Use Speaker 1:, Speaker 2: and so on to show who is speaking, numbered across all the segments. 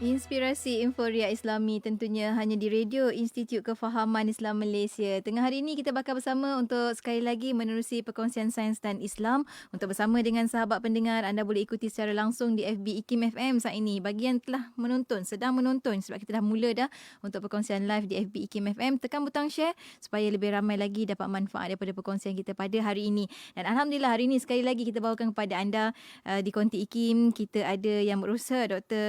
Speaker 1: Inspirasi Inforia Islami tentunya hanya di Radio Institut Kefahaman Islam Malaysia. Tengah hari ini kita bakal bersama untuk sekali lagi menerusi perkongsian sains dan Islam. Untuk bersama dengan sahabat pendengar, anda boleh ikuti secara langsung di FB IKIM FM saat ini. Bagi yang telah menonton, sedang menonton sebab kita dah mula dah untuk perkongsian live di FB IKIM FM, tekan butang share supaya lebih ramai lagi dapat manfaat daripada perkongsian kita pada hari ini. Dan Alhamdulillah hari ini sekali lagi kita bawakan kepada anda di Konti IKIM, kita ada yang berusaha Dr.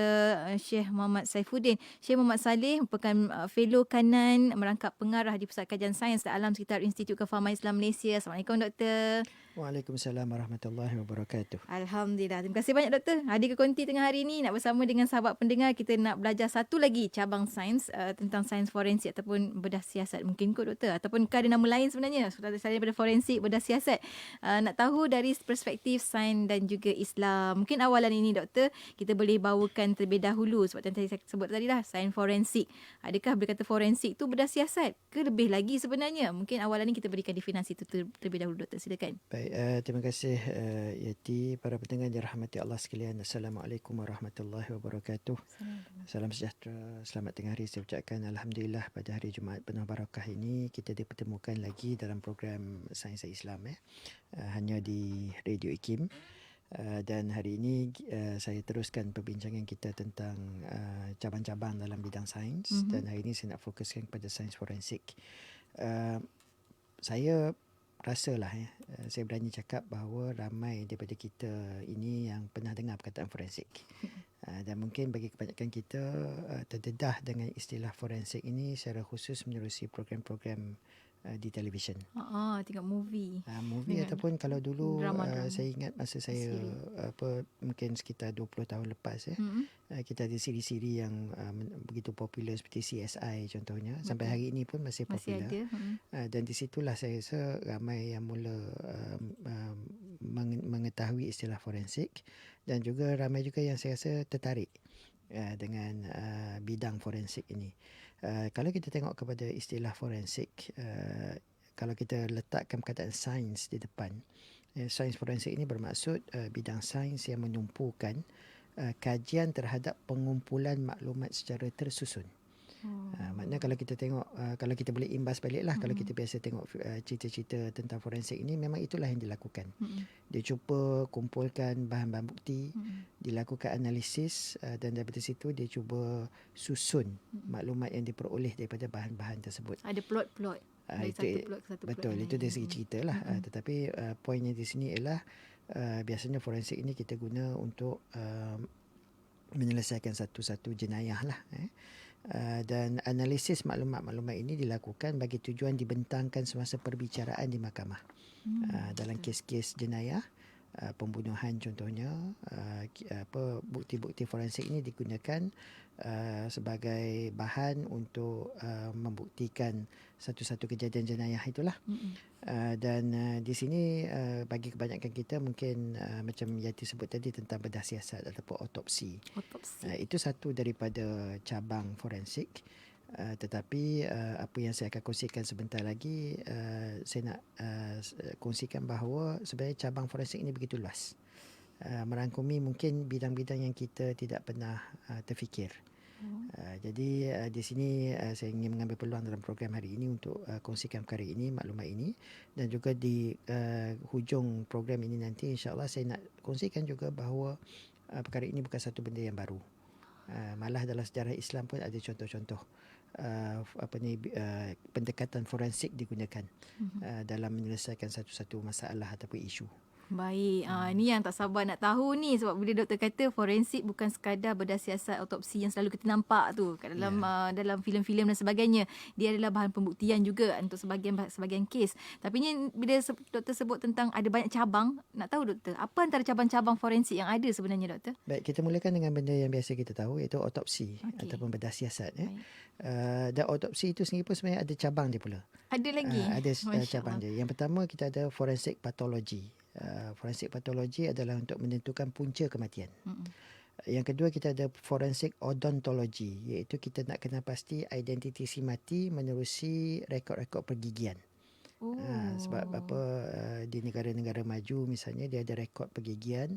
Speaker 1: Syekh Muhammad Saifuddin. Syekh Muhammad Saleh merupakan fellow kanan merangkap pengarah di Pusat Kajian Sains dan Alam Sekitar Institut Kefahaman Islam Malaysia. Assalamualaikum Doktor.
Speaker 2: Waalaikumsalam warahmatullahi wabarakatuh.
Speaker 1: Alhamdulillah. Terima kasih banyak Doktor. Hadir ke Konti tengah hari ini nak bersama dengan sahabat pendengar. Kita nak belajar satu lagi cabang sains tentang sains forensik ataupun bedah siasat. Mungkin kot Doktor. Ataupun ada nama lain sebenarnya. Selain daripada forensik, bedah siasat. Nak tahu dari perspektif sains dan juga Islam. Mungkin awalan ini Doktor, kita boleh bawakan terlebih dahulu. Sebab yang tadi saya sebut tadi lah, sains forensik. Adakah berkata forensik tu bedah siasat? Ke lebih lagi sebenarnya? Mungkin awalan ini kita berikan definisi itu terlebih dahulu Doktor. Silakan.
Speaker 2: Baik, terima kasih Yati, para pendengar dirahmati Allah sekalian. Assalamualaikum warahmatullahi wabarakatuh. Salam sejahtera, selamat tengah hari. Saya ucapkan Alhamdulillah pada hari Jumaat penuh barakah ini kita dipertemukan lagi dalam program Sains Islam hanya di Radio IKIM. Dan hari ini saya teruskan perbincangan kita tentang cabang-cabang dalam bidang sains. Dan hari ini saya nak fokuskan kepada sains forensik. Saya rasalah saya berani cakap bahawa ramai daripada kita ini yang pernah dengar perkataan forensik. Dan mungkin bagi kebanyakan kita terdedah dengan istilah forensik ini secara khusus menerusi program-program di televisyen.
Speaker 1: Tengok movie.
Speaker 2: Movie ataupun kalau dulu
Speaker 1: drama-drama.
Speaker 2: saya ingat masa saya mungkin sekitar 20 tahun lepas kita ada siri-siri yang begitu popular seperti CSI contohnya. Sampai hari ini pun masih popular.
Speaker 1: Masih ada.
Speaker 2: Dan di situlah saya rasa ramai yang mula mengetahui istilah forensik dan juga ramai juga yang saya rasa tertarik dengan bidang forensik ini. Kalau kita tengok kepada istilah forensik, kalau kita letakkan perkataan sains di depan, sains forensik ini bermaksud bidang sains yang menumpukan kajian terhadap pengumpulan maklumat secara tersusun. Maknanya kalau kita tengok, kalau kita boleh imbas baliklah, kalau kita biasa tengok cerita-cerita tentang forensik ini, memang itulah yang dilakukan. Dia cuba kumpulkan bahan-bahan bukti, dilakukan analisis dan daripada situ dia cuba susun maklumat yang diperoleh daripada bahan-bahan tersebut.
Speaker 1: Ada plot-plot. Dari satu plot ke satu plot.
Speaker 2: Betul, itu dari segi cerita lah. Tetapi poinnya di sini ialah biasanya forensik ini kita guna untuk menyelesaikan satu-satu jenayah lah. Dan analisis maklumat-maklumat ini dilakukan bagi tujuan dibentangkan semasa perbicaraan di mahkamah. Dalam kes-kes jenayah, pembunuhan contohnya, bukti-bukti forensik ini digunakan sebagai bahan untuk membuktikan satu-satu kejadian jenayah itulah. Dan di sini bagi kebanyakan kita mungkin macam Yati sebut tadi tentang bedah siasat ataupun otopsi. Itu satu daripada cabang forensik. Tetapi apa yang saya akan kongsikan sebentar lagi, saya nak kongsikan bahawa sebenarnya cabang forensik ini begitu luas, merangkumi mungkin bidang-bidang yang kita tidak pernah terfikir. Jadi di sini saya ingin mengambil peluang dalam program hari ini untuk kongsikan perkara ini, maklumat ini, dan juga di hujung program ini nanti insya-Allah saya nak kongsikan juga bahawa perkara ini bukan satu benda yang baru. Malah dalam sejarah Islam pun ada contoh-contoh pendekatan forensik digunakan dalam menyelesaikan satu-satu masalah ataupun isu.
Speaker 1: Baik, ni yang tak sabar nak tahu ni, sebab bila doktor kata forensik bukan sekadar bedah siasat otopsi yang selalu kita nampak tu kat dalam dalam filem-filem dan sebagainya. Dia adalah bahan pembuktian juga untuk sebahagian kes. Tapi ni bila doktor sebut tentang ada banyak cabang, nak tahu doktor, apa antara cabang-cabang forensik yang ada sebenarnya doktor?
Speaker 2: Baik, kita mulakan dengan benda yang biasa kita tahu, iaitu otopsi ataupun bedah siasat. Dan otopsi itu sendiri pun sebenarnya ada cabang dia pula.
Speaker 1: Ada lagi?
Speaker 2: Ada cabang dia. Yang pertama kita ada forensik patologi. Forensik patologi adalah untuk menentukan punca kematian. Yang kedua kita ada forensik odontologi, iaitu kita nak kenal pasti identiti si mati menerusi rekod-rekod pergigian. Sebab apa di negara-negara maju misalnya dia ada rekod pergigian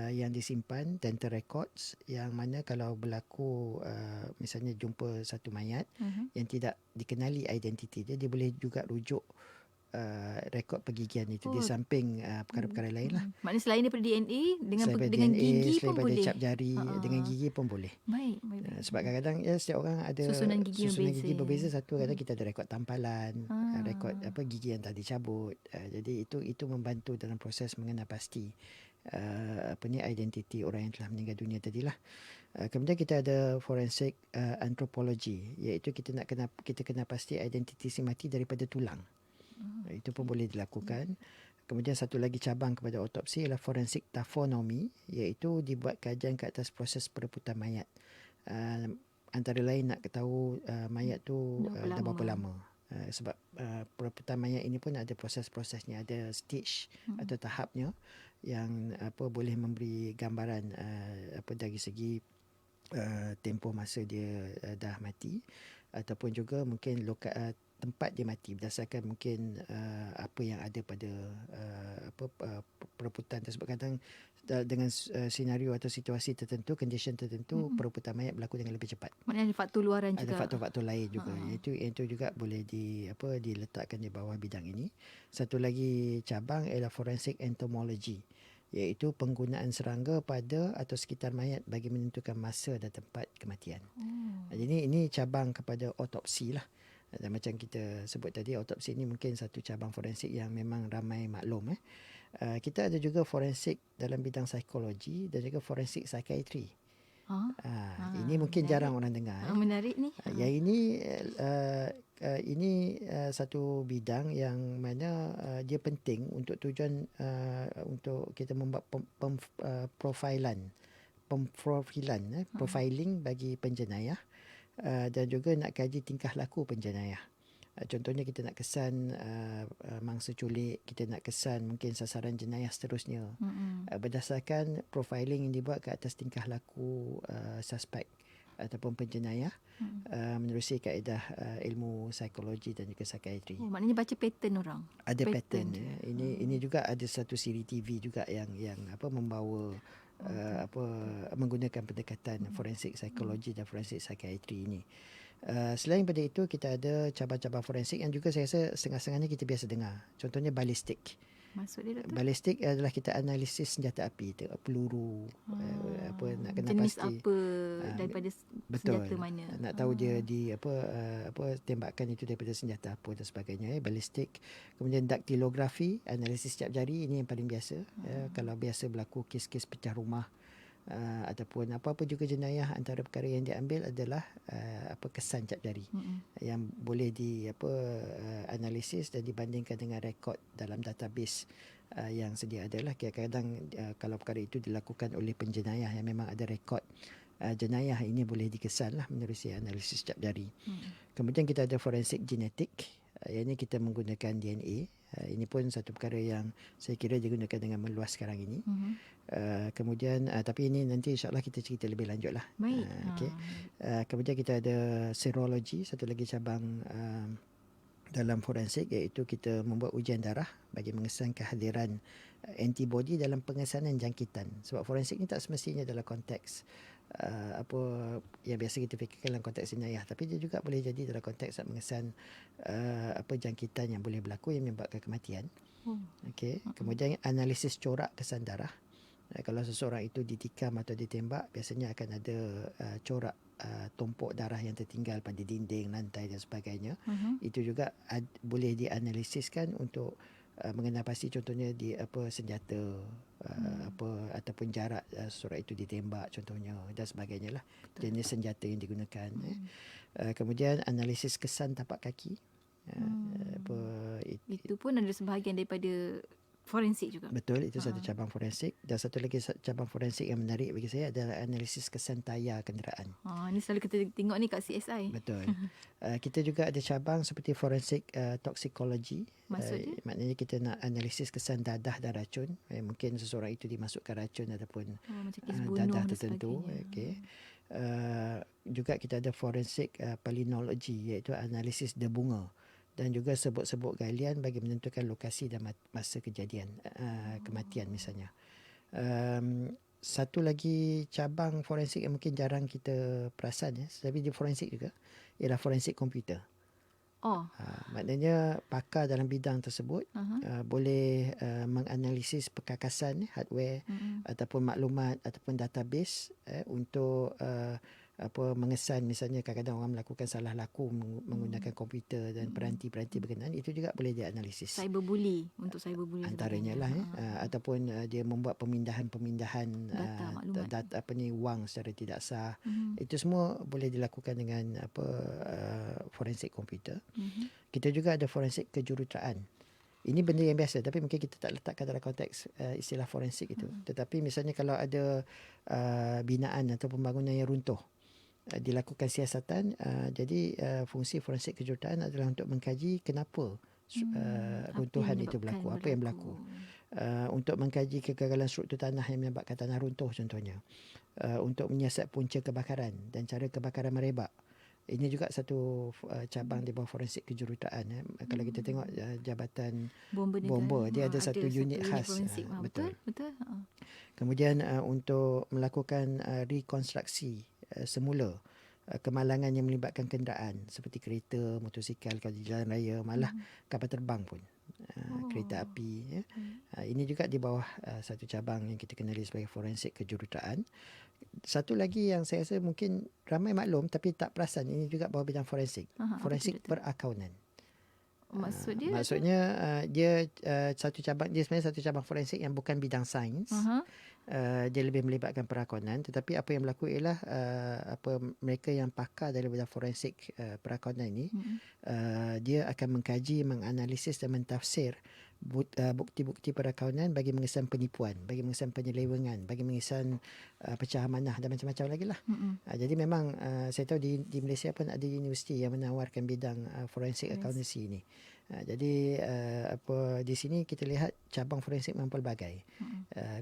Speaker 2: yang disimpan, dental records, yang mana kalau berlaku misalnya jumpa satu mayat yang tidak dikenali identiti dia boleh juga rujuk rekod pergigian itu di samping perkara-perkara lain lah.
Speaker 1: Maknanya selain daripada DNA,
Speaker 2: Selain daripada
Speaker 1: dengan
Speaker 2: DNA,
Speaker 1: gigi
Speaker 2: selain
Speaker 1: pun
Speaker 2: daripada
Speaker 1: boleh.
Speaker 2: cap jari, dengan gigi pun boleh.
Speaker 1: Baik.
Speaker 2: Sebab kadang-kadang setiap orang ada
Speaker 1: Susunan gigi
Speaker 2: gigi berbeza. Satu kadang kita ada rekod tampalan, rekod gigi yang tak dicabut. Jadi itu membantu dalam proses mengenal pasti identiti orang yang telah meninggal dunia tadilah. Kemudian kita ada forensic anthropology, iaitu kita kena pasti identiti si mati daripada tulang. Itu pun boleh dilakukan. Kemudian satu lagi cabang kepada autopsi ialah forensik taphonomy, iaitu dibuat kajian ke atas proses perebutan mayat. Antara lain nak tahu mayat tu dah berapa lama. Sebab perebutan mayat ini pun ada proses-prosesnya, ada stage atau tahapnya yang boleh memberi gambaran dari segi tempoh masa dia dah mati, ataupun juga mungkin tempat dia mati berdasarkan mungkin apa yang ada pada perebutan tersebut. Kadang dengan senario atau situasi tertentu, condition tertentu, perebutan mayat berlaku dengan lebih cepat.
Speaker 1: Maknanya ada faktor luaran juga.
Speaker 2: Ada faktor-faktor lain juga. Itu juga boleh diletakkan di bawah bidang ini. Satu lagi cabang ialah forensic entomology, iaitu penggunaan serangga pada atau sekitar mayat bagi menentukan masa dan tempat kematian. Jadi ini cabang kepada autopsi lah. Dan macam kita sebut tadi, autopsi ini mungkin satu cabang forensik yang memang ramai maklum. Kita ada juga forensik dalam bidang psikologi dan juga forensik psikiatri. Ini mungkin jarang orang dengar.
Speaker 1: Menarik ni.
Speaker 2: Yang ini satu bidang yang mana dia penting untuk tujuan untuk kita membuat profiling bagi penjenayah, dan juga nak kaji tingkah laku penjenayah. Contohnya kita nak kesan mangsa culik, kita nak kesan mungkin sasaran jenayah seterusnya. Berdasarkan profiling yang dibuat ke atas tingkah laku suspek ataupun penjenayah menerusi kaedah ilmu psikologi dan juga psikiatri.
Speaker 1: Maknanya baca pattern orang.
Speaker 2: Ada pattern. Ini juga ada satu siri TV juga yang membawa menggunakan pendekatan forensik psikologi dan forensik psikiatri ini. Selain daripada itu, kita ada cabang-cabang forensik yang juga saya rasa setengah-setengahnya kita biasa dengar. Contohnya balistik.
Speaker 1: Maksud dia, Doktor?
Speaker 2: Balistik adalah kita analisis senjata api, peluru, nak kena
Speaker 1: jenis
Speaker 2: pasti
Speaker 1: apa daripada senjata mana.
Speaker 2: Nak tahu dia di tembakan itu daripada senjata apa dan sebagainya. Balistik. Kemudian daktilografi, analisis cap jari, ini yang paling biasa. Kalau biasa berlaku kes-kes pecah rumah, ataupun apa-apa juga jenayah, antara perkara yang diambil adalah kesan cap jari yang boleh analisis dan dibandingkan dengan rekod dalam database yang sedia adalah. Kadang-kadang kalau perkara itu dilakukan oleh penjenayah yang memang ada rekod jenayah, ini boleh dikesan lah menerusi analisis cap jari. Kemudian kita ada forensik genetik. Yang ini kita menggunakan DNA. Ini pun satu perkara yang saya kira digunakan dengan meluas sekarang ini. Kemudian tapi ini nanti insyaAllah kita cerita lebih lanjut lah.
Speaker 1: Baik.
Speaker 2: Okay. Kemudian kita ada serologi, satu lagi cabang dalam forensik, iaitu kita membuat ujian darah bagi mengesan kehadiran antibody dalam pengesanan jangkitan. Sebab forensik ni tak semestinya dalam konteks yang biasa kita fikirkan dalam konteks jenayah, tapi dia juga boleh jadi dalam konteks mengesan jangkitan yang boleh berlaku yang menyebabkan kematian. Okey. Kemudian analisis corak kesan darah. Kalau seseorang itu ditikam atau ditembak, biasanya akan ada corak tumpuk darah yang tertinggal pada dinding, lantai dan sebagainya. Itu juga boleh dianalisiskan untuk mengenal pasti, contohnya di senjata ataupun jarak seseorang itu ditembak contohnya dan sebagainya lah. Jenis senjata yang digunakan. Kemudian analisis kesan tapak kaki.
Speaker 1: Itu pun ada sebahagian daripada forensik juga.
Speaker 2: Betul, itu satu cabang forensik. Dan satu lagi cabang forensik yang menarik bagi saya adalah analisis kesan tayar kenderaan.
Speaker 1: Ini selalu kita tengok ni kat CSI.
Speaker 2: Betul. Kita juga ada cabang seperti forensik toxicology.
Speaker 1: Maksudnya?
Speaker 2: Maknanya kita nak analisis kesan dadah dan racun. Mungkin seseorang itu dimasukkan racun ataupun dadah tertentu. Okay. Juga kita ada forensik palynology, iaitu analisis debunga dan juga sebut-sebut galian bagi menentukan lokasi dan masa kejadian kematian misalnya. Satu lagi cabang forensik yang mungkin jarang kita perasan, tapi dia forensik juga, ialah forensik komputer. Maknanya pakar dalam bidang tersebut boleh menganalisis perkakasan hardware ataupun maklumat ataupun database untuk mengesan, misalnya kadang-kadang orang melakukan salah laku menggunakan komputer dan peranti-peranti berkenaan, itu juga boleh dianalisis.
Speaker 1: Cyberbully, untuk cyberbully
Speaker 2: antaranya lah ataupun dia membuat pemindahan data wang secara tidak sah. Itu semua boleh dilakukan dengan forensik komputer. Kita juga ada forensik kejuruteraan. Ini benda yang biasa, tapi mungkin kita tak letakkan dalam konteks istilah forensik itu. Tetapi misalnya kalau ada binaan atau pembangunan yang runtuh, dilakukan siasatan, jadi fungsi forensik kejuruteraan adalah untuk mengkaji kenapa runtuhan itu berlaku, apa yang berlaku. Untuk mengkaji kegagalan struktur tanah yang menyebabkan tanah runtuh contohnya. Untuk menyiasat punca kebakaran dan cara kebakaran merebak. Ini juga satu cabang di bawah forensik kejuruteraan. Kalau kita tengok jabatan bomba, dia ada satu unit khas. Betul. Kemudian untuk melakukan rekonstruksi semula kemalangan yang melibatkan kenderaan seperti kereta, motosikal kalau di jalan raya, malah kapal terbang pun, kereta api. Ini juga di bawah satu cabang yang kita kenali sebagai forensik kejuruteraan. Satu lagi yang saya rasa mungkin ramai maklum tapi tak perasan, ini juga bawah bidang forensik. Forensik perakaunan. Maksudnya dia satu cabang, dia sebenarnya satu cabang forensik yang bukan bidang sains. Dia lebih melibatkan perakaunan, tetapi apa yang berlaku ialah mereka yang pakar dalam bidang forensik perakaunan ini, dia akan mengkaji, menganalisis dan mentafsir bukti-bukti perakaunan bagi mengesan penipuan, bagi mengesan penyelewengan, bagi mengesan pecah amanah dan macam-macam lagi lah. Jadi memang saya tahu di Malaysia pun ada universiti yang menawarkan bidang forensik accountancy ini. Jadi di sini kita lihat cabang forensik memang pelbagai.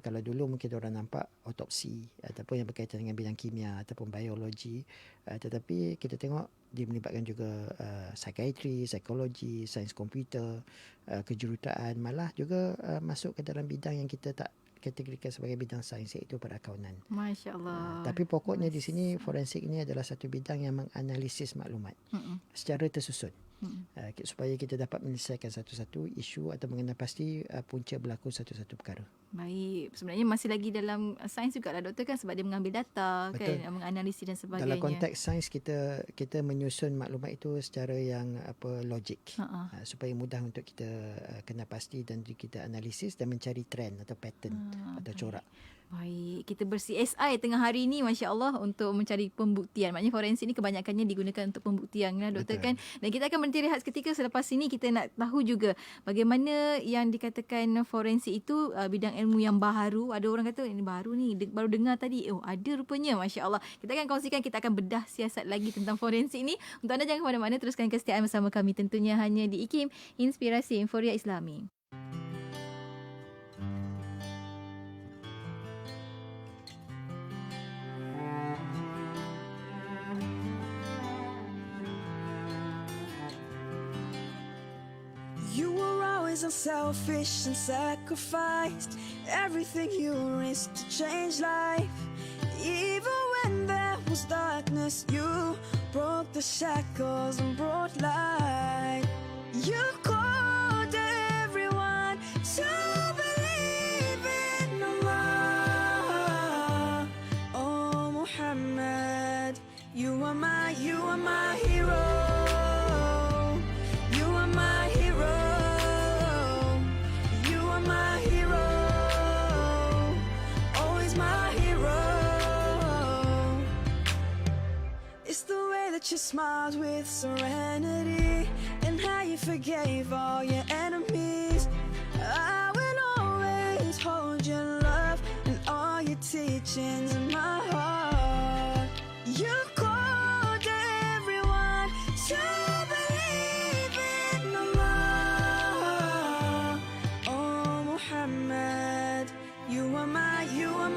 Speaker 2: Kalau dulu mungkin orang nampak otopsi ataupun yang berkaitan dengan bidang kimia ataupun biologi, tetapi kita tengok dia melibatkan juga psikiatri, psikologi, sains komputer, kejuruteraan, malah juga masuk ke dalam bidang yang kita tak kategorikan sebagai bidang sains, iaitu perakaunan.
Speaker 1: Masya Allah.
Speaker 2: Tapi pokoknya di sini forensik ini adalah satu bidang yang menganalisis maklumat secara tersusun. Supaya kita dapat menyelesaikan satu-satu isu atau mengenal pasti punca berlaku satu-satu perkara.
Speaker 1: Baik, sebenarnya masih lagi dalam sains juga lah doktor kan, sebab dia mengambil data. Betul. Kan, menganalisis dan sebagainya.
Speaker 2: Dalam konteks sains kita menyusun maklumat itu secara yang logik, supaya mudah untuk kita kenal pasti dan kita analisis dan mencari trend atau pattern atau corak.
Speaker 1: Baik, kita ber-CSI tengah hari ini, Masya Allah, untuk mencari pembuktian. Maknanya forensik ni kebanyakannya digunakan untuk pembuktian kan, doktor. Betul. Kan. Dan kita akan berhenti rehat seketika. Selepas ini kita nak tahu juga bagaimana yang dikatakan forensik itu bidang ilmu yang baru. Ada orang kata ini baru ni, baru dengar tadi. Oh, ada rupanya, Masya Allah. Kita akan kongsikan, kita akan bedah siasat lagi tentang forensik ni. Untuk anda jangan ke mana-mana, teruskan kesetiaan bersama kami tentunya hanya di IKIM, Inspirasi Inforia Islami.
Speaker 3: You were always unselfish and sacrificed everything you risked to change life. Even when there was darkness, you broke the shackles and brought light. You called everyone to believe in Allah. Oh Muhammad, you are my hero. You are my hero. You are my hero. Always my hero. It's the way that you smiled with serenity and how you forgave all your enemies. I will always hold your love and all your teachings in my heart. You called everyone to believe in Allah. Oh Muhammad, you are my hero.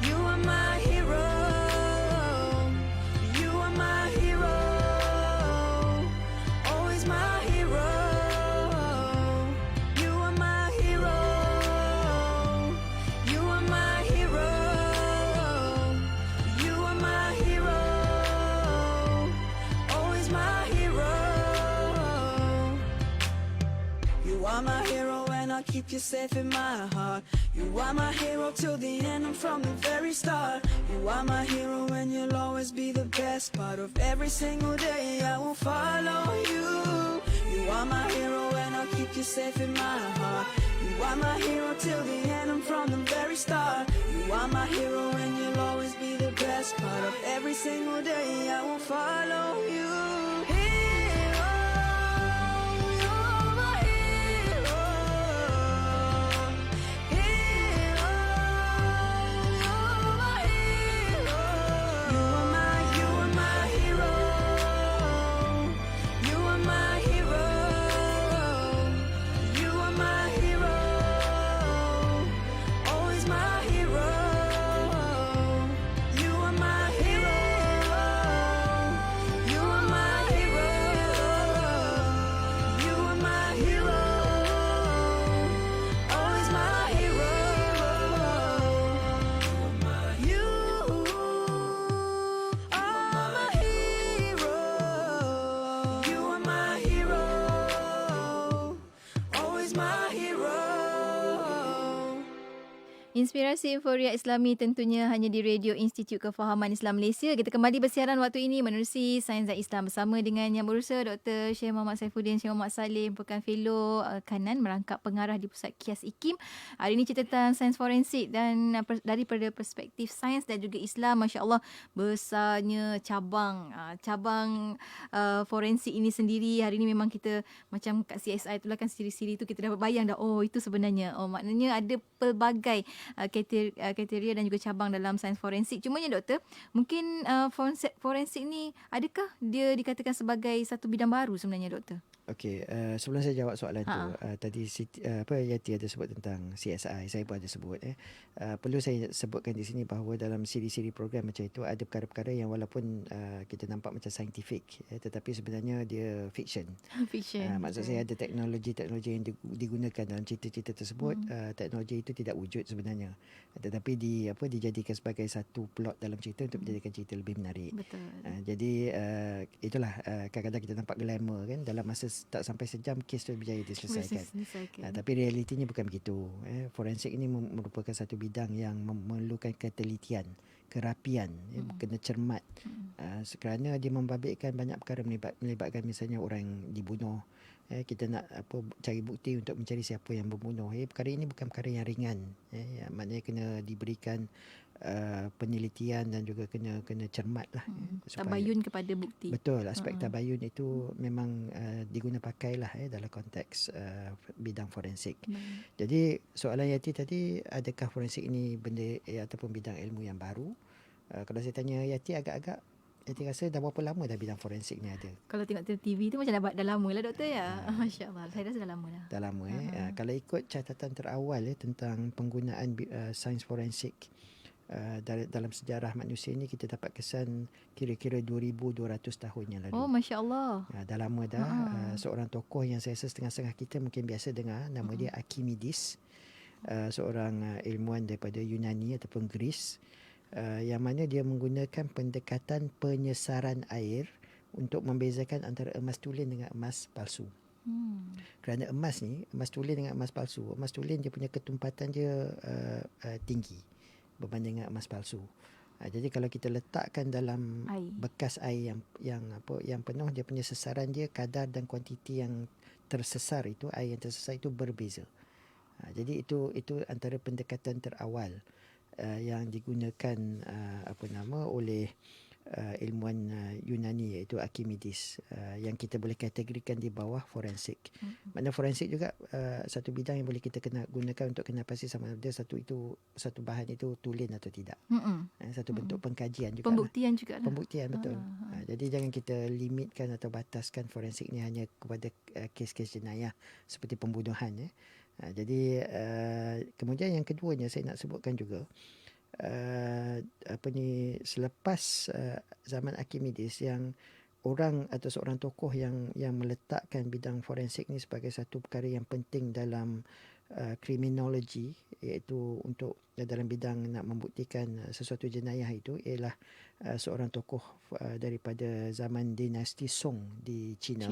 Speaker 3: You are my hero. You are my hero. keep you safe in my heart. You are my hero till the end and from the very start. You are my hero and you'll always be the best part of every single day. I will follow you. You are my hero and I'll keep you safe in my heart. You are my hero till the end and from the very start. You are my hero and you'll always be the best part of every single day. I will follow you. Hero, you're my hero. Hero, you're my hero. You are my hero. You are my hero. You are my hero. Always my hero. You are my hero. You are my hero. You are my hero. Always my hero. You are my hero. You are my hero. Always my hero.
Speaker 1: Inspirasi Euforia Islami tentunya hanya di Radio Institut Kefahaman Islam Malaysia. Kita kembali bersiaran waktu ini menerusi Sains dan Islam bersama dengan Yang Berusaha Dr. Syekh Muhammad Saifuddin Syekh Muhammad Salim, merupakan fellow kanan merangkap pengarah di Pusat Kias IKIM. Hari ini cerita tentang sains forensik dan daripada perspektif sains dan juga Islam, masya-Allah besarnya cabang forensik ini sendiri. Hari ini memang kita macam kat CSI itulah kan, siri-siri tu kita dapat bayang dah, oh itu sebenarnya, oh maknanya ada pelbagai kriteria dan juga cabang dalam sains forensik. Cumanya doktor, mungkin forensik ni adakah dia dikatakan sebagai satu bidang baru sebenarnya doktor?
Speaker 2: Okey, sebelum saya jawab soalan tu, tadi Yati ada sebut tentang CSI, saya pun ada sebut. Perlu saya sebutkan di sini bahawa dalam siri-siri program macam itu ada perkara-perkara yang walaupun kita nampak macam saintifik, tetapi sebenarnya dia fiction.
Speaker 1: Fiction.
Speaker 2: Maksud saya ada teknologi yang digunakan dalam cerita-cerita tersebut. Teknologi itu tidak wujud sebenarnya, tetapi dijadikan sebagai satu plot dalam cerita untuk menjadikan cerita lebih menarik.
Speaker 1: Betul.
Speaker 2: Jadi itulah kadang-kadang kita nampak glamour kan, dalam masa tak sampai sejam kes tu berjaya diselesaikan. Tapi realitinya bukan begitu. Forensik ini merupakan satu bidang yang memerlukan ketelitian, kerapian, kena cermat. Kerana dia membabitkan banyak perkara, melibatkan misalnya orang yang dibunuh. Kita nak cari bukti untuk mencari siapa yang membunuh. Perkara ini bukan perkara yang ringan. Maknanya kena diberikan penelitian dan juga kena cermat lah.
Speaker 1: Tabayun kepada bukti.
Speaker 2: Betul, aspek tabayun itu memang diguna pakailah dalam konteks bidang forensik. Jadi soalan Yati tadi, adakah forensik ini benda ataupun bidang ilmu yang baru? Kalau saya tanya Yati, agak-agak Yati rasa dah berapa lama dah bidang forensik ni ada?
Speaker 1: Kalau tengok TV tu macam dah lama lah doktor ya. Masya-Allah. Saya rasa dah lama dah.
Speaker 2: Dah lama Kalau ikut catatan terawal tentang penggunaan sains forensik dalam sejarah manusia ni, kita dapat kesan kira-kira 2,200 tahun yang lalu.
Speaker 1: Oh, masya-Allah.
Speaker 2: Dah lama dah. Seorang tokoh yang saya rasa setengah-setengah kita mungkin biasa dengar, nama dia Archimedes. Seorang ilmuwan daripada Yunani ataupun Greece, yang mana dia menggunakan pendekatan penyesaran air untuk membezakan antara emas tulen dengan emas palsu. Kerana emas tulen dengan emas palsu, emas tulen dia punya ketumpatan dia tinggi berbanding dengan emas palsu. Jadi kalau kita letakkan dalam bekas air yang penuh, dia punya sesaran dia, kadar dan kuantiti yang tersesar itu, air yang tersesar itu berbeza. Jadi itu antara pendekatan terawal yang digunakan oleh ilmuwan Yunani, iaitu Archimedes, yang kita boleh kategorikan di bawah forensik. Maknanya forensik juga satu bidang yang boleh kita gunakan untuk kena pasti sama ada satu bahan itu tulen atau tidak. Satu bentuk pengkajian juga.
Speaker 1: Pembuktian juga.
Speaker 2: Pembuktian, betul. Jadi jangan kita limitkan atau bataskan forensik ni hanya kepada kes-kes jenayah seperti pembunuhan. Jadi kemudian yang keduanya saya nak sebutkan juga, selepas zaman Archimedes, yang orang atau seorang tokoh yang meletakkan bidang forensik ni sebagai satu perkara yang penting dalam kriminologi, iaitu untuk dalam bidang nak membuktikan sesuatu jenayah, itu ialah seorang tokoh daripada zaman dinasti Song di China.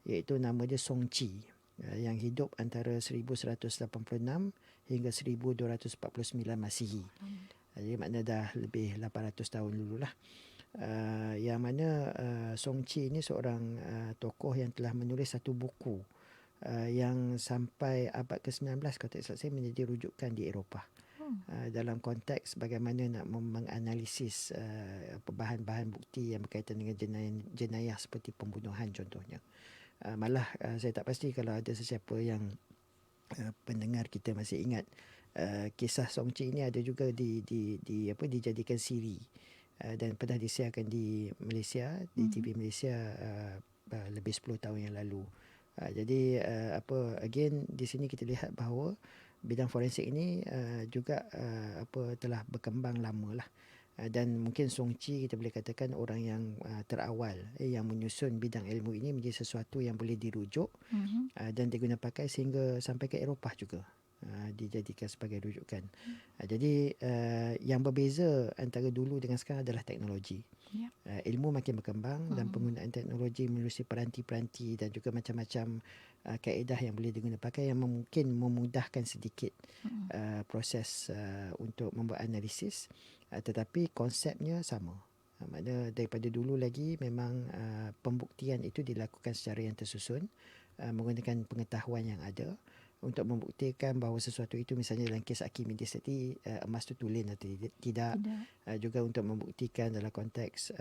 Speaker 2: Iaitu nama dia Song Qi. yang hidup antara 1186 hingga 1249 Masihi. Jadi makna dah lebih 800 tahun dululah. Yang mana Song Chi ni seorang tokoh yang telah menulis satu buku yang sampai abad ke-19 kalau tak silap saya menjadi rujukan di Eropah. Dalam konteks bagaimana nak menganalisis bahan-bahan bukti yang berkaitan dengan jenayah seperti pembunuhan contohnya. Malah saya tak pasti kalau ada sesiapa yang pendengar kita masih ingat kisah Song Chi ini ada juga dijadikan siri dan pernah disiarkan di Malaysia, di TV Malaysia lebih 10 tahun yang lalu. Jadi again di sini kita lihat bahawa bidang forensik ini juga telah berkembang lama lah. Dan mungkin Song Chi kita boleh katakan orang yang terawal yang menyusun bidang ilmu ini menjadi sesuatu yang boleh dirujuk dan diguna pakai sehingga sampai ke Eropah juga dijadikan sebagai rujukan. Jadi yang berbeza antara dulu dengan sekarang adalah teknologi. Ilmu makin berkembang dan penggunaan teknologi melalui peranti-peranti dan juga macam-macam kaedah yang boleh diguna pakai yang mungkin memudahkan sedikit proses untuk membuat analisis, tetapi konsepnya sama. Maknanya daripada dulu lagi memang pembuktian itu dilakukan secara yang tersusun menggunakan pengetahuan yang ada untuk membuktikan bahawa sesuatu itu misalnya dalam kes Archimedes tadi emas itu tulen atau tidak. Juga untuk membuktikan dalam konteks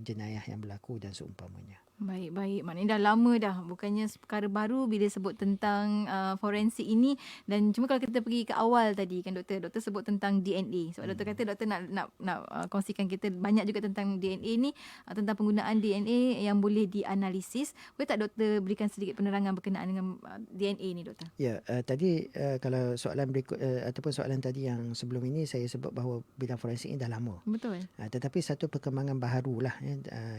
Speaker 2: jenayah yang berlaku dan seumpamanya.
Speaker 1: Baik. Maknanya dah lama dah. Bukannya perkara baru bila sebut tentang forensik ini. Dan cuma kalau kita pergi ke awal tadi kan doktor sebut tentang DNA. Sebab doktor kata doktor nak kongsikan kita banyak juga tentang DNA ni, tentang penggunaan DNA yang boleh dianalisis. Boleh tak doktor berikan sedikit penerangan berkenaan dengan DNA ni doktor?
Speaker 2: Ya, tadi kalau soalan berikut ataupun soalan tadi yang sebelum ini saya sebut bahawa bidang forensik ini dah lama.
Speaker 1: Betul.
Speaker 2: Tetapi satu perkembangan baharulah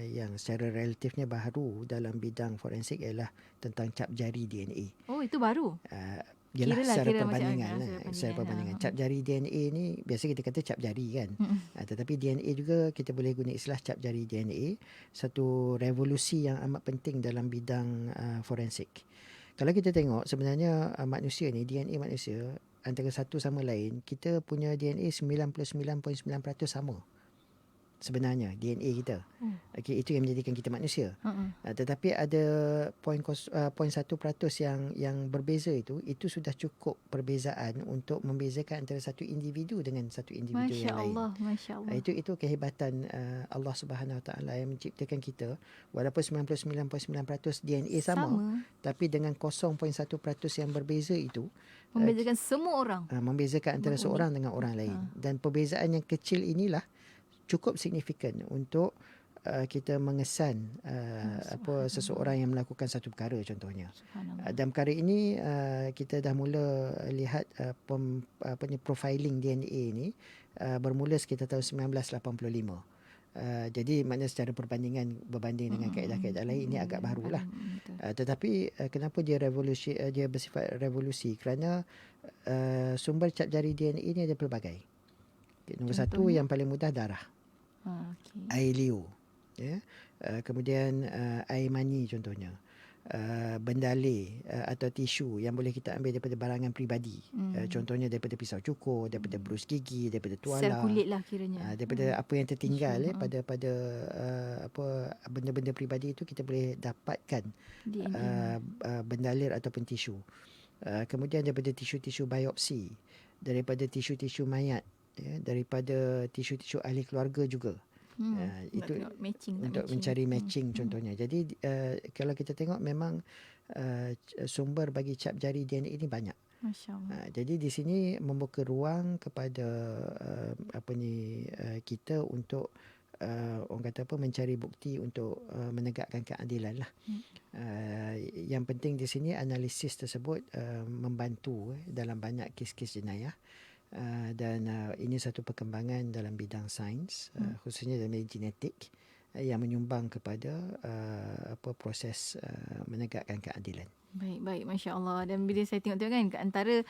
Speaker 2: yang secara relatifnya baharu dalam bidang forensik ialah tentang cap jari DNA.
Speaker 1: Oh, itu baru?
Speaker 2: Ialah secara
Speaker 1: perbandingan.
Speaker 2: perbandingan. Cap jari DNA ni biasa kita kata cap jari kan. Tetapi DNA juga kita boleh guna istilah cap jari DNA. Satu revolusi yang amat penting dalam bidang forensik. Kalau kita tengok sebenarnya manusia ni, DNA manusia antara satu sama lain, kita punya DNA 99.9% sama. Sebenarnya DNA kita. Okey, itu yang menjadikan kita manusia. Tetapi ada 0.1% yang berbeza itu sudah cukup perbezaan untuk membezakan antara satu individu dengan satu individu yang lain.
Speaker 1: Masya Allah.
Speaker 2: Itu kehebatan Allah Subhanahu Wa Taala yang menciptakan kita walaupun 99.9% DNA sama, tapi dengan 0.1% yang berbeza itu
Speaker 1: membezakan semua orang.
Speaker 2: Membezakan antara seorang dengan orang lain. Dan perbezaan yang kecil inilah cukup signifikan untuk kita mengesan seseorang yang melakukan satu perkara contohnya. Dan perkara ini kita dah mula lihat profiling DNA ni bermula sekitar tahun 1985. Jadi maknanya secara berbanding dengan kaedah-kaedah lain ini agak barulah. Tetapi kenapa dia bersifat revolusi? Kerana sumber cap jari DNA ini ada pelbagai. Nombor satu yang paling mudah darah. Air liur. Kemudian air mani contohnya. Bendaleh atau tisu yang boleh kita ambil daripada barangan peribadi. Contohnya daripada pisau cukur, daripada brus gigi, daripada tuala.
Speaker 1: Sel kulit lah kiranya.
Speaker 2: Daripada apa yang tertinggal pada benda-benda peribadi itu kita boleh dapatkan bendalir ataupun tisu. Kemudian daripada tisu-tisu biopsi, daripada tisu-tisu mayat, daripada tisu-tisu ahli keluarga juga. Itu untuk mencari matching contohnya. Jadi kalau kita tengok memang sumber bagi cap jari DNA ini banyak.
Speaker 1: Masya-Allah.
Speaker 2: Jadi di sini membuka ruang kepada kita untuk orang kata mencari bukti untuk menegakkan keadilan lah. Yang penting di sini analisis tersebut membantu dalam banyak kes-kes jenayah. Dan ini satu perkembangan dalam bidang sains, khususnya dalam bidang genetik yang menyumbang kepada proses menegakkan keadilan.
Speaker 1: Baik, Masya Allah. Dan bila saya tengok kan, antara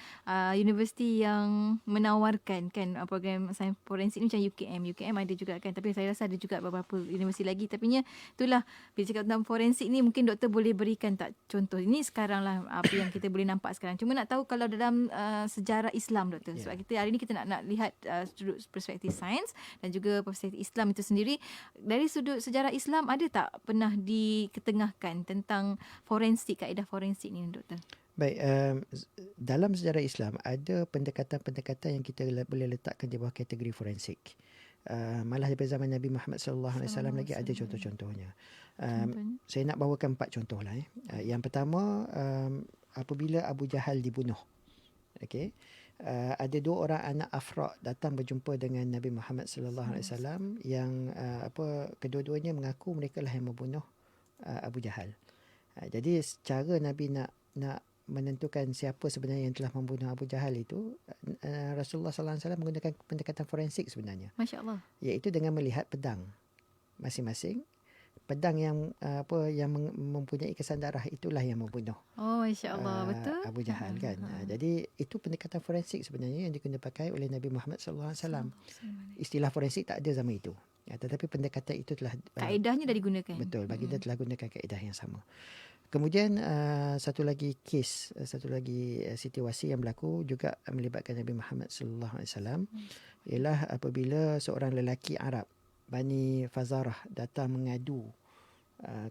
Speaker 1: universiti yang menawarkan kan program sains forensik ni macam UKM ada juga kan. Tapi saya rasa ada juga beberapa universiti lagi. Tapi itulah, bila cakap tentang forensik ni, mungkin doktor boleh berikan tak contoh. Ini sekarang lah apa yang kita boleh nampak sekarang. Cuma nak tahu kalau dalam sejarah Islam, doktor. Sebab kita hari ni kita nak lihat sudut perspektif sains dan juga perspektif Islam itu sendiri. Dari sudut sejarah Islam, ada tak pernah diketengahkan tentang forensik, kaedah forensik ni, doktor?
Speaker 2: Baik, dalam sejarah Islam ada pendekatan-pendekatan yang kita boleh letakkan di bawah kategori forensik. Malah daripada zaman Nabi Muhammad sallallahu alaihi wasallam lagi ada contoh-contohnya. Saya nak bawakan 4 contoh lah. Yang pertama, apabila Abu Jahal dibunuh. Okey. Ada 2 orang anak Afra datang berjumpa dengan Nabi Muhammad sallallahu alaihi wasallam yang kedua-duanya mengaku mereka lah yang membunuh Abu Jahal. Jadi cara Nabi nak menentukan siapa sebenarnya yang telah membunuh Abu Jahal itu, Rasulullah sallallahu alaihi wasallam menggunakan pendekatan forensik sebenarnya.
Speaker 1: Masya Allah.
Speaker 2: Iaitu dengan melihat pedang masing-masing. Pedang yang mempunyai kesan darah itulah yang membunuh.
Speaker 1: Oh, Masya Allah, betul.
Speaker 2: Abu Jahal kan. Jadi itu pendekatan forensik sebenarnya yang digunakan pakai oleh Nabi Muhammad sallallahu alaihi wasallam. Istilah forensik tak ada zaman itu. Tetapi pendekatan itu telah
Speaker 1: kaedahnya dah digunakan.
Speaker 2: Betul, baginda telah gunakan kaedah yang sama. Kemudian satu lagi situasi yang berlaku juga melibatkan Nabi Muhammad sallallahu alaihi wasallam ialah apabila seorang lelaki Arab, Bani Fazarah, datang mengadu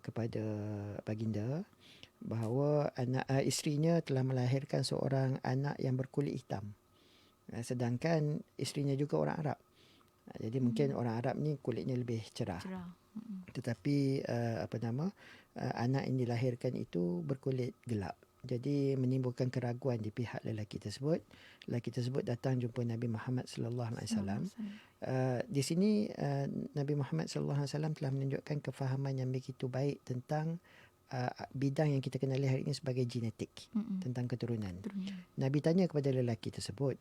Speaker 2: kepada baginda bahawa isterinya telah melahirkan seorang anak yang berkulit hitam. Sedangkan isterinya juga orang Arab. Jadi mungkin orang Arab ni kulitnya lebih cerah. Tetapi anak yang dilahirkan itu berkulit gelap. Jadi menimbulkan keraguan di pihak lelaki tersebut. Lelaki tersebut datang jumpa Nabi Muhammad sallallahu alaihi wasallam. Di sini Nabi Muhammad sallallahu alaihi wasallam telah menunjukkan kefahaman yang begitu baik tentang bidang yang kita kenali hari ini sebagai genetik, tentang keturunan. Nabi tanya kepada lelaki tersebut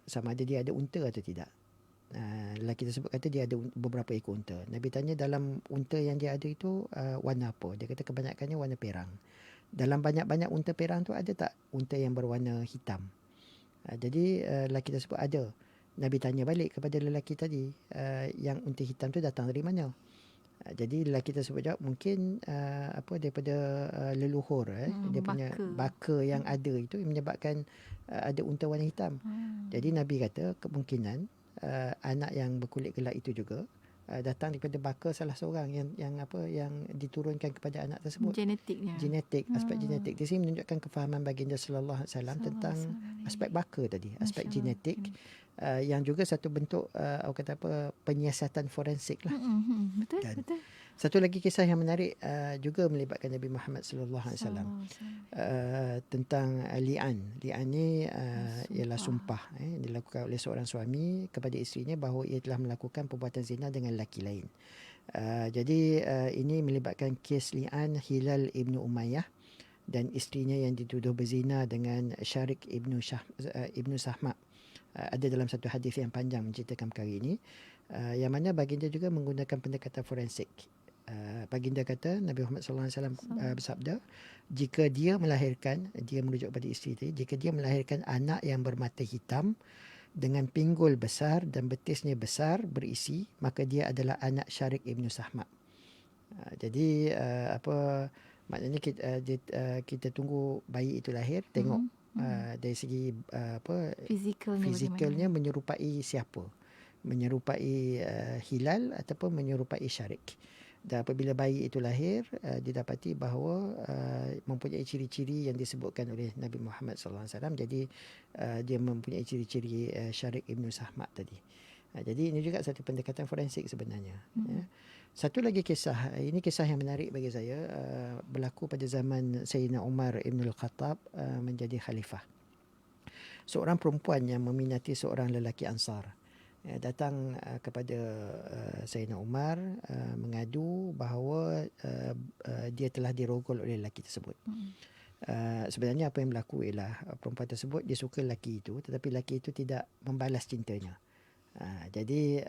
Speaker 2: sama ada dia ada unta atau tidak. Lelaki tersebut kata dia ada beberapa ekor unta. Nabi tanya dalam unta yang dia ada itu warna apa. Dia kata kebanyakannya warna perang. Dalam banyak-banyak unta perang tu ada tak unta yang berwarna hitam? Jadi lelaki tersebut ada. Nabi tanya balik kepada lelaki tadi, yang unta hitam tu datang dari mana? Jadi lelaki tersebut jawab mungkin daripada leluhur dia punya baka yang ada itu yang menyebabkan ada unta warna hitam. Jadi Nabi kata kemungkinan anak yang berkulit gelap itu juga datang daripada baka salah seorang yang diturunkan kepada anak tersebut. Genetik, aspek genetik. Di sini menunjukkan kefahaman baginda sallallahu alaihi wasallam tentang aspek baka tadi, aspek genetik. Yang juga satu bentuk penyiasatan forensik lah.
Speaker 1: Betul.
Speaker 2: Satu lagi kisah yang menarik juga melibatkan Nabi Muhammad sallallahu alaihi wasallam tentang li'an. Li'an ni ialah sumpah dilakukan oleh seorang suami kepada isterinya bahawa ia telah melakukan perbuatan zina dengan lelaki lain. Jadi ini melibatkan kes li'an Hilal ibnu Umayyah dan isterinya yang dituduh berzina dengan Syarik ibnu Sahma. Ada dalam satu hadis yang panjang menceritakan perkara ini, yang mana baginda juga menggunakan pendekatan forensik. Baginda kata, Nabi Muhammad sallallahu alaihi wasallam bersabda, jika dia merujuk kepada isteri tadi, jika dia melahirkan anak yang bermata hitam dengan pinggul besar dan betisnya besar berisi, maka dia adalah anak Syarik ibnu Sahma. Jadi maknanya kita tunggu bayi itu lahir, tengok dari segi fizikalnya menyerupai siapa, menyerupai Hilal ataupun menyerupai Syarik. Dan apabila bayi itu lahir, didapati bahawa mempunyai ciri-ciri yang disebutkan oleh Nabi Muhammad sallallahu alaihi wasallam. Jadi dia mempunyai ciri-ciri Syarik ibnu Sahma tadi. Jadi ini juga satu pendekatan forensik sebenarnya. Satu lagi kisah, ini kisah yang menarik bagi saya, berlaku pada zaman Sayyidina Umar Ibn Al-Khattab menjadi khalifah. Seorang perempuan yang meminati seorang lelaki Ansar datang kepada Sayyidina Umar mengadu bahawa dia telah dirogol oleh lelaki tersebut. Sebenarnya apa yang berlaku ialah perempuan tersebut dia suka lelaki itu, tetapi lelaki itu tidak membalas cintanya. Jadi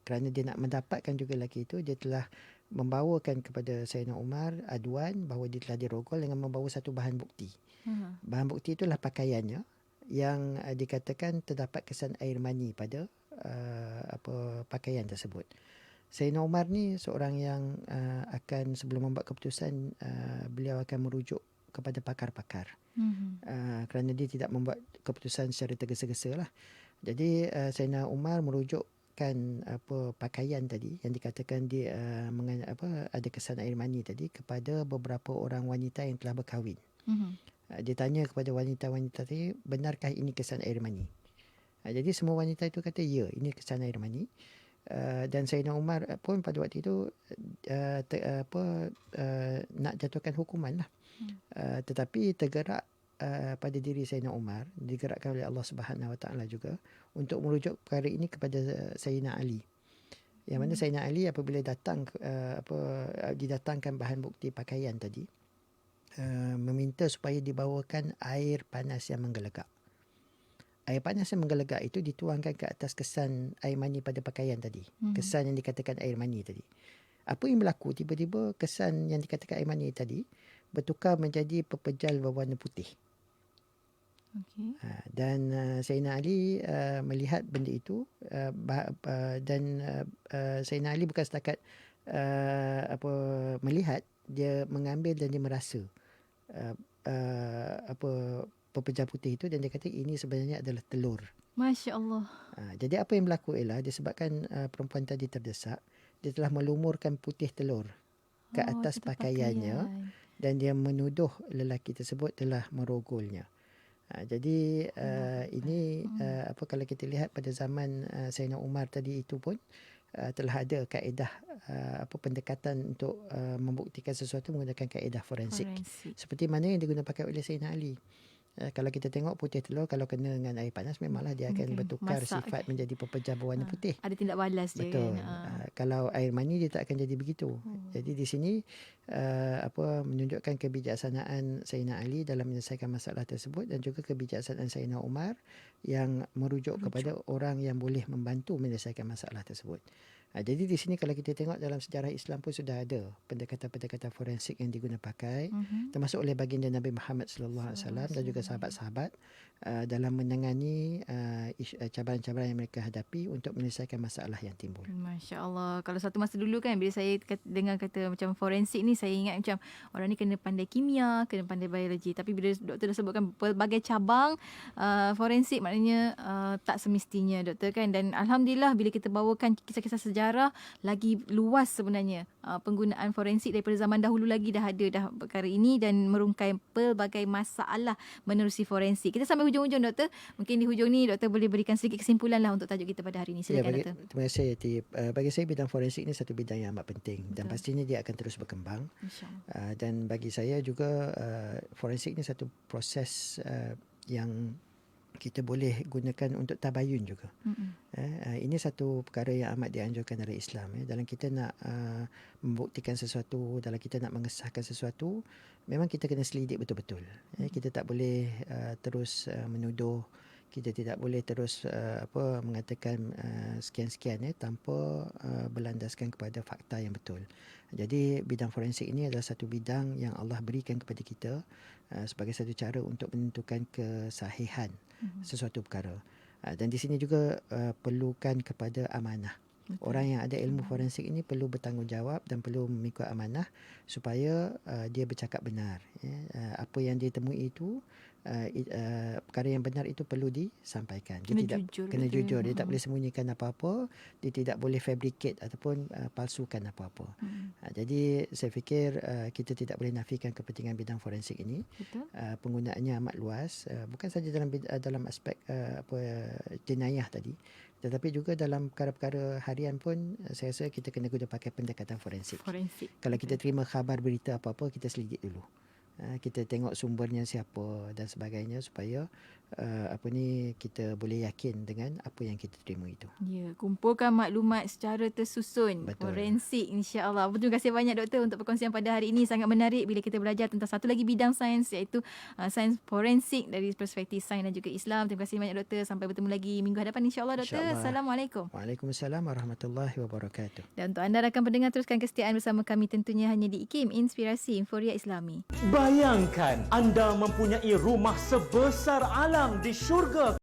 Speaker 2: kerana dia nak mendapatkan juga lelaki itu, dia telah membawakan kepada Sayyidina Umar aduan bahawa dia telah dirogol dengan membawa satu bahan bukti. Bahan bukti itulah pakaiannya yang dikatakan terdapat kesan air mani pada pakaian tersebut. Sayyidina Umar ni seorang yang akan sebelum membuat keputusan beliau akan merujuk kepada pakar-pakar. Kerana dia tidak membuat keputusan secara tergesa-gesa lah. Jadi Sayyidina Umar merujukkan pakaian tadi yang dikatakan dia ada kesan air mani tadi kepada beberapa orang wanita yang telah berkahwin. Dia tanya kepada wanita-wanita tadi, benarkah ini kesan air mani? Jadi semua wanita itu kata ya, ini kesan air mani. Dan Sayyidina Umar pun pada waktu itu nak jatuhkan hukuman lah. Tetapi tergerak pada diri Sayyidina Umar, digerakkan oleh Allah Subhanahu Wa Taala juga untuk merujuk perkara ini kepada Sayyidina Ali. Yang mana Sayyidina Ali apabila didatangkan bahan bukti pakaian tadi, meminta supaya dibawakan air panas yang menggelegak. Air panas yang menggelegak itu dituangkan ke atas kesan air mani pada pakaian tadi. Kesan yang dikatakan air mani tadi. Apa yang berlaku? Tiba-tiba kesan yang dikatakan air mani tadi bertukar menjadi pepejal berwarna putih. Dan Sayyidina Ali melihat benda itu dan Sayyidina Ali bukan setakat melihat, dia mengambil dan dia merasa pepejal putih itu, dan dia kata ini sebenarnya adalah telur.
Speaker 1: Masya Allah.
Speaker 2: Jadi apa yang berlaku ialah disebabkan perempuan tadi terdesak, dia telah melumurkan putih telur ke atas pakaiannya dan dia menuduh lelaki tersebut telah merogolnya. Jadi ini kalau kita lihat pada zaman Sayyidina Umar tadi itu pun telah ada kaedah pendekatan untuk membuktikan sesuatu menggunakan kaedah forensik. Seperti mana yang digunakan pakai oleh Sayyidina Ali. Kalau kita tengok putih telur, kalau kena dengan air panas, memanglah dia akan bertukar sifat menjadi pepejal berwarna putih.
Speaker 1: Ada tindak balas dia.
Speaker 2: Betul. Kalau air mani, dia tak akan jadi begitu. Jadi di sini menunjukkan kebijaksanaan Sayyidina Ali dalam menyelesaikan masalah tersebut, dan juga kebijaksanaan Sayyidina Umar yang merujuk kepada orang yang boleh membantu menyelesaikan masalah tersebut. Jadi di sini kalau kita tengok dalam sejarah Islam pun sudah ada pendekatan-pendekatan forensik yang digunakan pakai, termasuk oleh baginda Nabi Muhammad sallallahu alaihi wasallam dan juga sahabat-sahabat dalam menangani cabaran-cabaran yang mereka hadapi untuk menyelesaikan masalah yang timbul.
Speaker 1: Masya Allah. Kalau satu masa dulu kan, bila saya dengar kata macam forensik ni, saya ingat macam orang ni kena pandai kimia, kena pandai biologi. Tapi bila doktor dah sebutkan pelbagai cabang forensik, maknanya tak semestinya doktor kan. Dan Alhamdulillah bila kita bawakan kisah-kisah sejarah, lagi luas sebenarnya penggunaan forensik daripada zaman dahulu lagi dah ada dah perkara ini, dan merungkai pelbagai masalah menerusi forensik. Kita sampai hujung-hujung doktor. Mungkin di hujung ni doktor boleh berikan sedikit kesimpulan lah untuk tajuk kita pada hari ini. Silakan doktor.
Speaker 2: Terima kasih Yati. Bagi saya bidang forensik ni satu bidang yang amat penting. Betul. Dan pastinya dia akan terus berkembang. Dan bagi saya juga forensik ni satu proses yang kita boleh gunakan untuk tabayun juga. Ini satu perkara yang amat dianjurkan oleh Islam. Dalam kita nak membuktikan sesuatu, dalam kita nak mengesahkan sesuatu, memang kita kena selidik betul-betul. Kita tak boleh terus menuduh, kita tidak boleh terus mengatakan sekian-sekian tanpa berlandaskan kepada fakta yang betul. Jadi bidang forensik ini adalah satu bidang yang Allah berikan kepada kita sebagai satu cara untuk menentukan kesahihan sesuatu perkara. Dan di sini juga perlukan kepada amanah. Betul. Orang yang ada ilmu forensik ini perlu bertanggungjawab dan perlu mengikut amanah supaya dia bercakap benar. Apa yang dia temui itu, perkara yang benar itu perlu disampaikan. Dia kena jujur. Dia tak boleh sembunyikan apa-apa. Dia tidak boleh fabricate ataupun palsukan apa-apa. Jadi saya fikir kita tidak boleh nafikan kepentingan bidang forensik ini. Penggunaannya amat luas, bukan saja dalam aspek jenayah tadi, tetapi juga dalam perkara-perkara harian pun saya rasa kita kena guna pakai pendekatan forensik. Kalau kita terima khabar berita apa-apa, kita selidik dulu. Kita tengok sumbernya siapa dan sebagainya supaya kita boleh yakin dengan apa yang kita terima itu.
Speaker 1: Ya, kumpulkan maklumat secara tersusun.
Speaker 2: Betul.
Speaker 1: Forensik, insya-Allah. Terima kasih banyak doktor untuk perkongsian pada hari ini. Sangat menarik bila kita belajar tentang satu lagi bidang sains, iaitu sains forensik dari perspektif sains dan juga Islam. Terima kasih banyak doktor. Sampai bertemu lagi minggu hadapan, insya-Allah doktor.
Speaker 2: InsyaAllah.
Speaker 1: Assalamualaikum.
Speaker 2: Waalaikumsalam warahmatullahi wabarakatuh.
Speaker 1: Dan untuk anda rakan pendengar, teruskan kesetiaan bersama kami tentunya hanya di IKIM, Inspirasi Inforia Islami.
Speaker 4: Bayangkan anda mempunyai rumah sebesar alam di syurga.